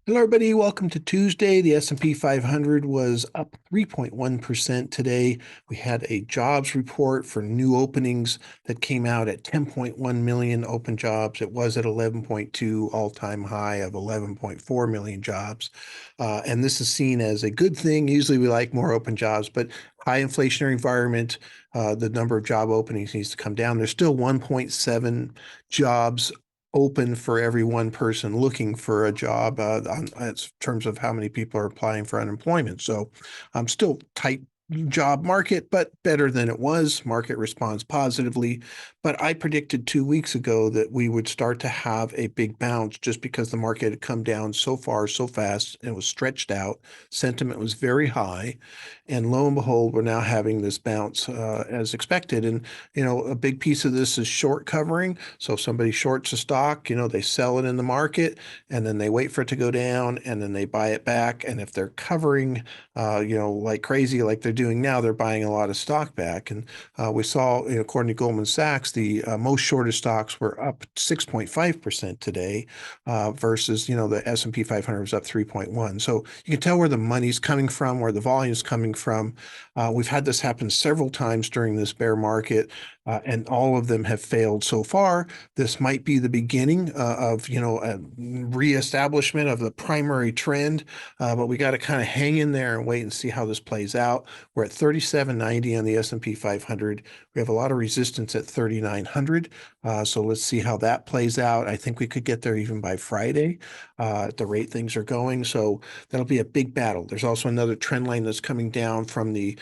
Hello, everybody. Welcome to Tuesday. The S&P 500 was up 3.1% today. We had a jobs report for new openings that came out at 10.1 million open jobs. It was at 11.2, all-time high of 11.4 million jobs. And this is seen as a good thing. Usually we like more open jobs, but high inflationary environment, the number of job openings needs to come down. There's still 1.7 jobs open for every one person looking for a job in terms of how many people are applying for unemployment. So I'm still tight job market, but better than it was. Market responds positively. But I predicted 2 weeks ago that we would start to have a big bounce just because the market had come down so far, so fast, and was stretched out. Sentiment was very high. And lo and behold, we're now having this bounce as expected. And, a big piece of this is short covering. So if somebody shorts a stock, they sell it in the market and then they wait for it to go down and then they buy it back. And if they're covering, like crazy, like they're doing now, they're buying a lot of stock back. And we saw, according to Goldman Sachs, the most shorted stocks were up 6.5% today versus, the S&P 500 was up 3.1. So you can tell where the money's coming from, where the volume is coming from. We've had this happen several times during this bear market, and all of them have failed so far. This might be the beginning of, a reestablishment of the primary trend, but we got to kind of hang in there and wait and see how this plays out. We're at 3790 on the S&P 500. We have a lot of resistance at 3900. So let's see how that plays out. I think we could get there even by Friday at the rate things are going. So that'll be a big battle. There's also another trend line that's coming down from the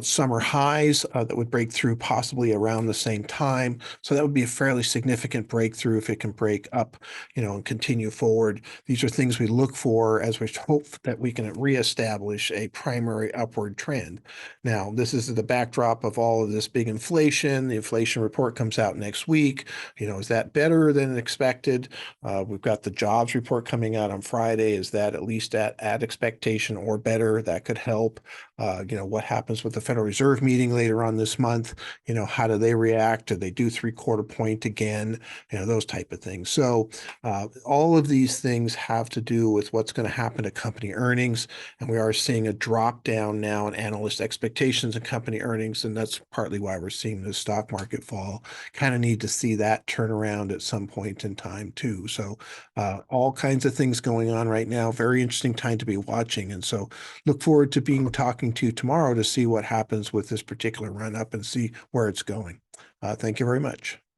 summer highs that would break through possibly around the same time. So that would be a fairly significant breakthrough if it can break up, and continue forward. These are things we look for as we hope that we can reestablish a primary upward trend. Now, this is the backdrop of all of this big inflation. The inflation report comes out next week. Is that better than expected? We've got the jobs report coming out on Friday. Is that at least at expectation or better? That could help. What happens with the Federal Reserve meeting later on this month? How do they react? Do they do 3/4 point again? Those type of things. So all of these things have to do with what's going to happen to company earnings. And we are seeing a drop down now in analyst expectations of company earnings. And that's partly why we're seeing the stock market fall. Kind of need to see that turn around at some point in time too. So all kinds of things going on right now. Very interesting time to be watching. And so look forward to talking to you tomorrow to see what happens with this particular run up and see where it's going. Thank you very much.